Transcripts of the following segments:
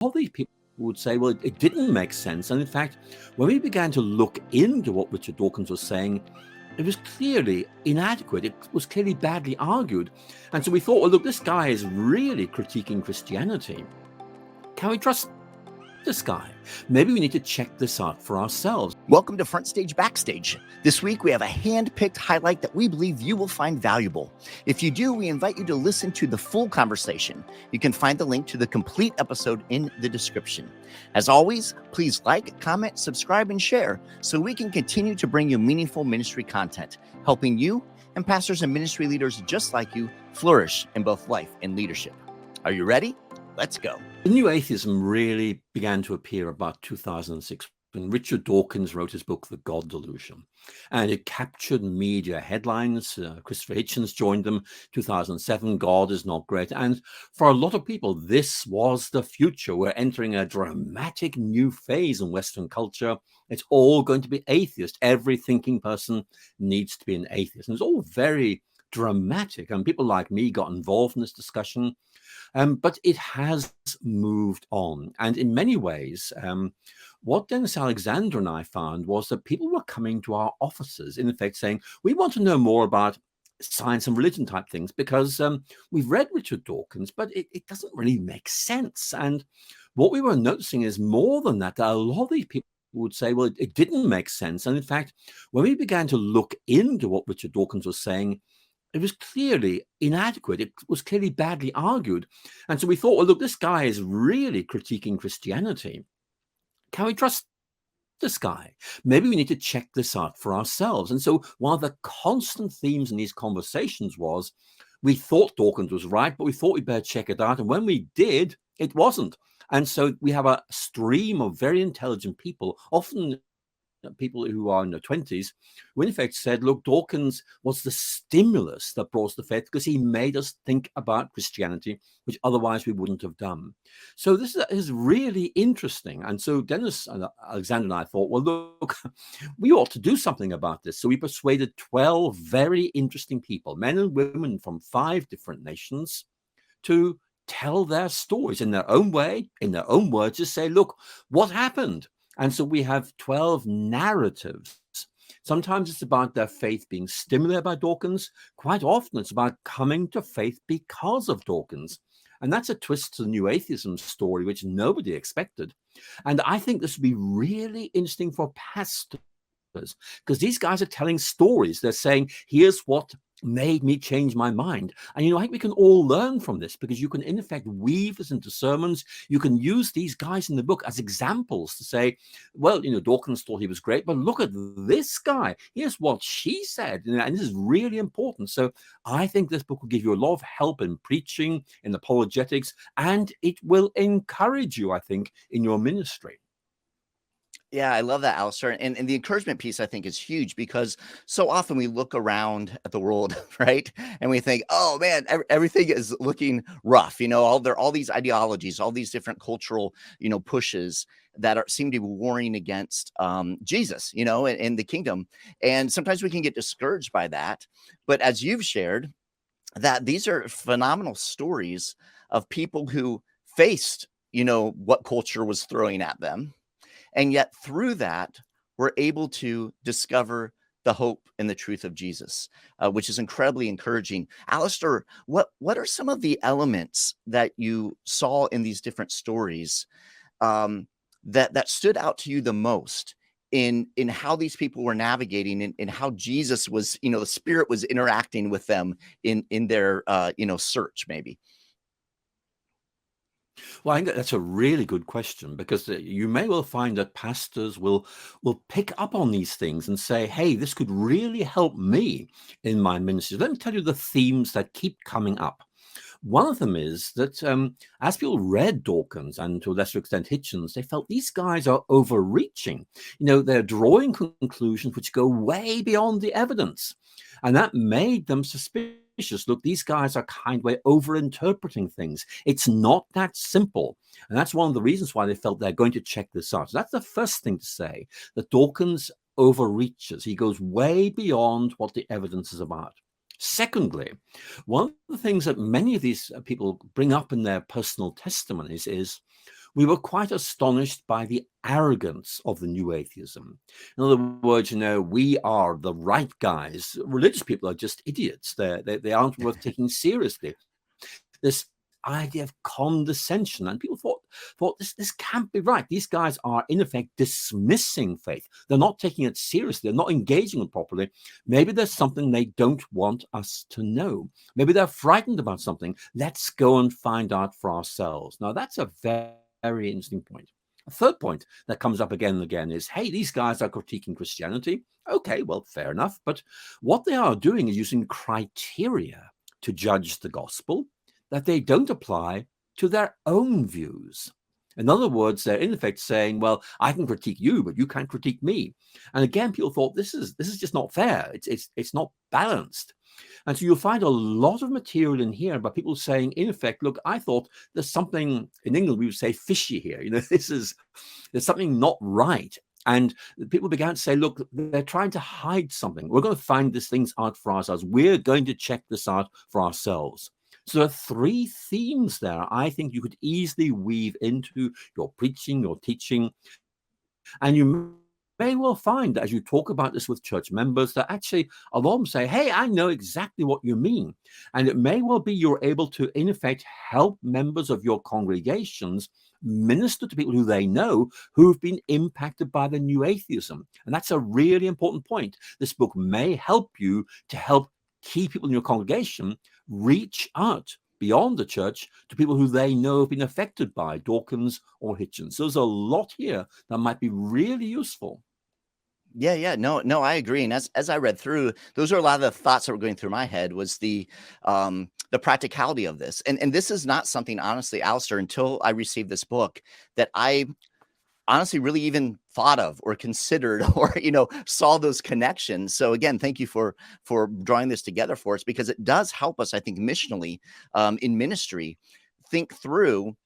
of these people would say, well, it didn't make sense. And in fact, when we began to look into what Richard Dawkins was saying, it was clearly inadequate. It was clearly badly argued. And so we thought, well, look, this guy is really critiquing Christianity. Can we trust this guy? Maybe we need to check this out for ourselves. Welcome to Front Stage Backstage. This week we have a hand-picked highlight that we believe you will find valuable. If you do, we invite you to listen to the full conversation. You can find the link to the complete episode in the description. As always, please like, comment, subscribe, and share so we can continue to bring you meaningful ministry content, helping you and pastors and ministry leaders just like you flourish in both life and leadership. Are you ready? Let's go. The new atheism really began to appear about 2006 when Richard Dawkins wrote his book, The God Delusion. And it captured media headlines. Christopher Hitchens joined them, 2007, God is not great. And for a lot of people, this was the future. We're entering a dramatic new phase in Western culture. It's all going to be atheist. Every thinking person needs to be an atheist. And it's all very dramatic. And people like me got involved in this discussion. But it has moved on. And in many ways, what Dennis Alexander and I found was that people were coming to our offices, in effect saying, we want to know more about science and religion type things because we've read Richard Dawkins, but it doesn't really make sense. And what we were noticing is more than that, a lot of these people would say, well, it didn't make sense. And in fact, when we began to look into what Richard Dawkins was saying, it was clearly inadequate. It was clearly badly argued. And so we thought, well, look, this guy is really critiquing Christianity. Can we trust this guy? Maybe we need to check this out for ourselves. And so one of the constant themes in these conversations was we thought Dawkins was right, but we thought we'd better check it out. And when we did, it wasn't. And so we have a stream of very intelligent people, often people who are in their 20s, who in effect said, look, Dawkins was the stimulus that brought us to faith because he made us think about Christianity, which otherwise we wouldn't have done. So this is really interesting. And so Dennis and Alexander and I thought, well, look, we ought to do something about this. So we persuaded 12 very interesting people, men and women from 5 different nations, to tell their stories in their own way, in their own words, to say, look, what happened? And so we have 12 narratives. Sometimes it's about their faith being stimulated by Dawkins. Quite often it's about coming to faith because of Dawkins. And that's a twist to the new atheism story, which nobody expected. And I think this would be really interesting for pastors because these guys are telling stories. They're saying, here's what made me change my mind. And, I think we can all learn from this because you can, in effect, weave this into sermons. You can use these guys in the book as examples to say, well, Dawkins thought he was great, but look at this guy. Here's what she said. And this is really important. So I think this book will give you a lot of help in preaching, in apologetics, and it will encourage you, I think, in your ministry. Yeah, I love that, Alister. And the encouragement piece, I think, is huge because so often we look around at the world, right? And we think, oh, man, everything is looking rough. All these ideologies, all these different cultural, pushes that seem to be warring against Jesus, and the kingdom. And sometimes we can get discouraged by that. But as you've shared, that these are phenomenal stories of people who faced, what culture was throwing at them. And yet through that, we're able to discover the hope and the truth of Jesus, which is incredibly encouraging. Alister, what are some of the elements that you saw in these different stories that stood out to you the most in how these people were navigating and how Jesus was, the Spirit was interacting with them in their, search maybe? Well, I think that's a really good question because you may well find that pastors will pick up on these things and say, hey, this could really help me in my ministry. Let me tell you the themes that keep coming up. One of them is that as people read Dawkins and to a lesser extent Hitchens, they felt these guys are overreaching. They're drawing conclusions which go way beyond the evidence. And that made them suspicious. Look, these guys are kind of way over-interpreting things. It's not that simple. And that's one of the reasons why they felt they're going to check this out. So that's the first thing to say, that Dawkins overreaches. He goes way beyond what the evidence is about. Secondly, one of the things that many of these people bring up in their personal testimonies is we were quite astonished by the arrogance of the new atheism. In other words, we are the right guys. Religious people are just idiots. They aren't worth taking seriously. This idea of condescension, and people thought this can't be right. These guys are in effect dismissing faith. They're not taking it seriously. They're not engaging it properly. Maybe there's something they don't want us to know. Maybe they're frightened about something. Let's go and find out for ourselves. Now, that's a very, very interesting point. A third point that comes up again and again is, hey, these guys are critiquing Christianity. Okay, well, fair enough. But what they are doing is using criteria to judge the gospel that they don't apply to their own views. In other words, they're in effect saying, well, I can critique you, but you can't critique me. And again, people thought this is just not fair. It's not balanced. And so you'll find a lot of material in here about people saying, in effect, look, I thought there's something, in England we would say fishy here. There's something not right. And people began to say, look, they're trying to hide something. We're going to find these things out for ourselves. We're going to check this out for ourselves. So there are three themes there I think you could easily weave into your preaching, your teaching. And you may well find that as you talk about this with church members, that actually a lot of them say, hey, I know exactly what you mean. And it may well be you're able to, in effect, help members of your congregations minister to people who they know who've been impacted by the new atheism. And that's a really important point. This book may help you to help key people in your congregation reach out beyond the church to people who they know have been affected by Dawkins or Hitchens. So there's a lot here that might be really useful. Yeah. No, I agree. And as I read through, those are a lot of the thoughts that were going through my head was the practicality of this. And this is not something, honestly, Alister, until I received this book, that I honestly really even thought of or considered or saw those connections. So again, thank you for drawing this together for us, because it does help us, I think, missionally in ministry, think through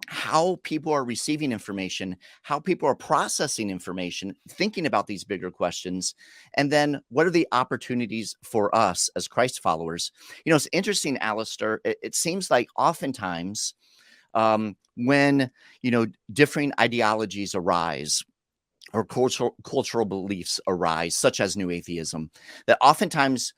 how people are receiving information, how people are processing information, thinking about these bigger questions, and then what are the opportunities for us as Christ followers. It's interesting, Alister, it seems like oftentimes when differing ideologies arise or cultural beliefs arise, such as new atheism, that oftentimes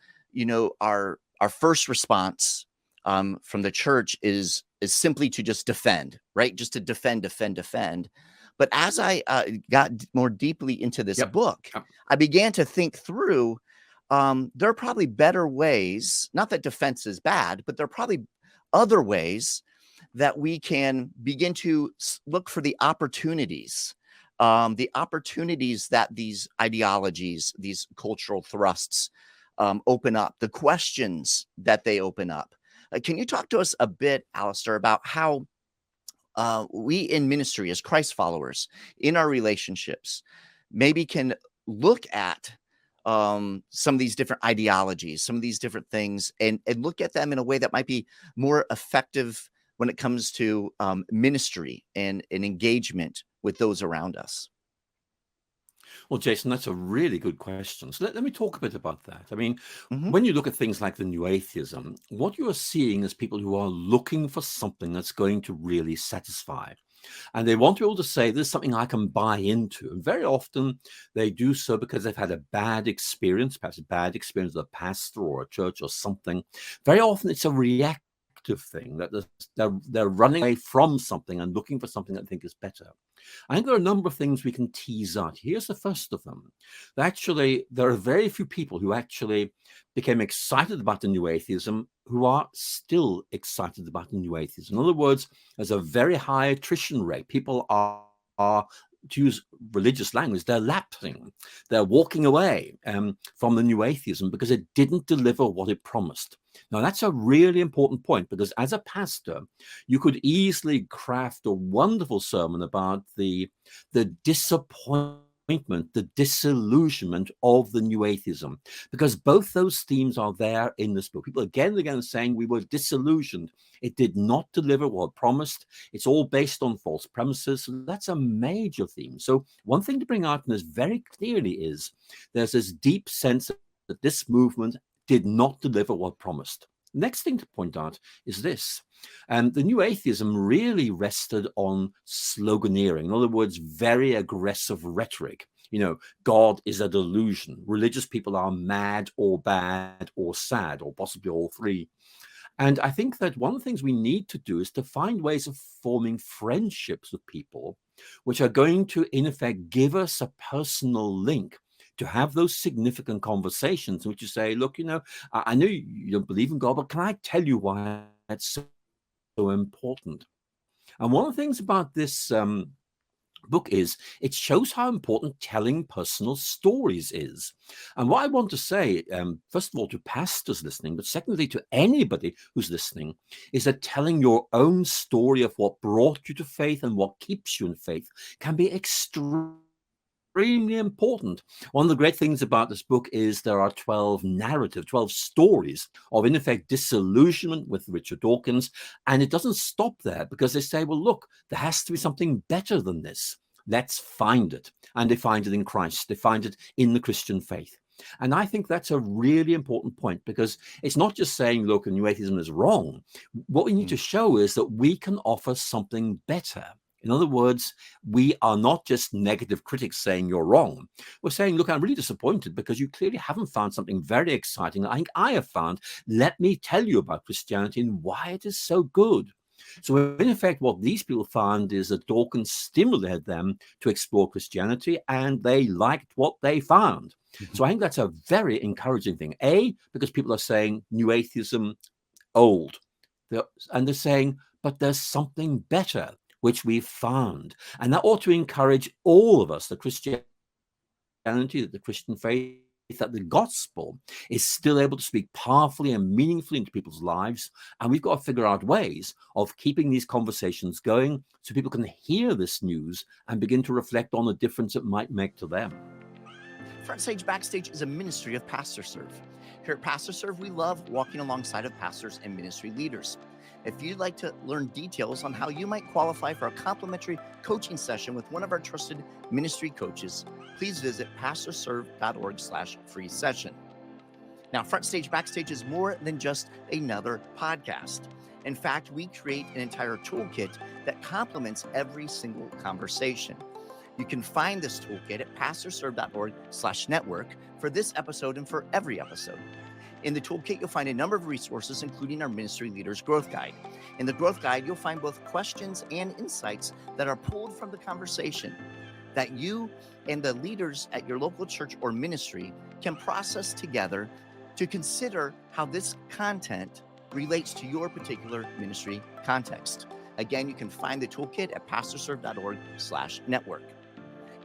our first response from the church is simply to just defend, right? Just to defend. But as I got more deeply into this book, I began to think through there are probably better ways, not that defense is bad, but there are probably other ways that we can begin to look for the opportunities that these ideologies, these cultural thrusts open up, the questions that they open up. Can you talk to us a bit, Alister, about how we in ministry as Christ followers in our relationships maybe can look at some of these different ideologies, some of these different things, and look at them in a way that might be more effective when it comes to ministry and engagement with those around us? Well, Jason, that's a really good question. So let me talk a bit about that. I mean, Mm-hmm. when you look at things like the new atheism, what you are seeing is people who are looking for something that's going to really satisfy. And they want to be able to say, this is something I can buy into. And very often they do so because they've had a bad experience, perhaps a bad experience with a pastor or a church or something. Very often it's a reactive thing, that they're running away from something and looking for something that they think is better. I think there are a number of things we can tease out. Here's the first of them. Actually, there are very few people who actually became excited about the new atheism who are still excited about the new atheism. In other words, there's a very high attrition rate. People are to use religious language, they're lapsing. They're walking away from the new atheism because it didn't deliver what it promised. Now, that's a really important point, because as a pastor, you could easily craft a wonderful sermon about the disappointment, the disillusionment of the new atheism, because both those themes are there in this book. People again and again saying we were disillusioned. It did not deliver what it promised. It's all based on false premises. So that's a major theme. So one thing to bring out in this very clearly is there's this deep sense that this movement did not deliver what promised. Next thing to point out is this. The new atheism really rested on sloganeering. In other words, very aggressive rhetoric. God is a delusion. Religious people are mad or bad or sad, or possibly all three. And I think that one of the things we need to do is to find ways of forming friendships with people which are going to, in effect, give us a personal link to have those significant conversations in which you say, look, I know you don't believe in God, but can I tell you why that's so important? And one of the things about this book is it shows how important telling personal stories is. And what I want to say, first of all, to pastors listening, but secondly, to anybody who's listening, is that telling your own story of what brought you to faith and what keeps you in faith can be extremely important. One of the great things about this book is there are 12 stories of, in effect, disillusionment with Richard Dawkins. And it doesn't stop there, because they say, well, look, there has to be something better than this. Let's find it. And they find it in Christ. They find it in the Christian faith. And I think that's a really important point, because it's not just saying, look, new atheism is wrong. What we need to show is that we can offer something better. In other words, we are not just negative critics saying you're wrong. We're saying, look, I'm really disappointed because you clearly haven't found something very exciting that I think I have found. Let me tell you about Christianity and why it is so good. So in effect, what these people found is that Dawkins stimulated them to explore Christianity, and they liked what they found. So I think that's a very encouraging thing. Because people are saying new atheism, old. And they're saying, but there's something better, which we've found. And that ought to encourage all of us, the Christianity, the Christian faith, that the gospel is still able to speak powerfully and meaningfully into people's lives. And we've got to figure out ways of keeping these conversations going so people can hear this news and begin to reflect on the difference it might make to them. Front Stage Backstage is a ministry of Pastor Serve. Here at Pastor Serve, we love walking alongside of pastors and ministry leaders. If you'd like to learn details on how you might qualify for a complimentary coaching session with one of our trusted ministry coaches, please visit pastorserve.org/free session. Now, Front Stage Backstage is more than just another podcast. In fact, we create an entire toolkit that complements every single conversation. You can find this toolkit at pastorserve.org/network for this episode and for every episode. In the toolkit, you'll find a number of resources, including our Ministry Leaders Growth Guide. In the Growth Guide, you'll find both questions and insights that are pulled from the conversation that you and the leaders at your local church or ministry can process together to consider how this content relates to your particular ministry context. Again, you can find the toolkit at pastorserve.org/network.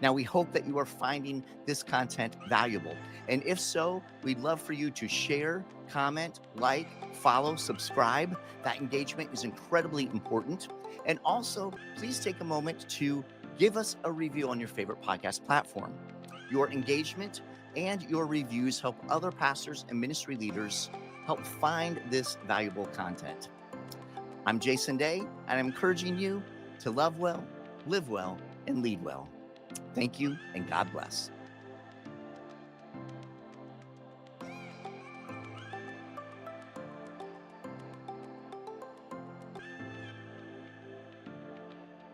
Now, we hope that you are finding this content valuable. And if so, we'd love for you to share, comment, like, follow, subscribe. That engagement is incredibly important. And also, please take a moment to give us a review on your favorite podcast platform. Your engagement and your reviews help other pastors and ministry leaders help find this valuable content. I'm Jason Day, and I'm encouraging you to love well, live well, and lead well. Thank you, and God bless.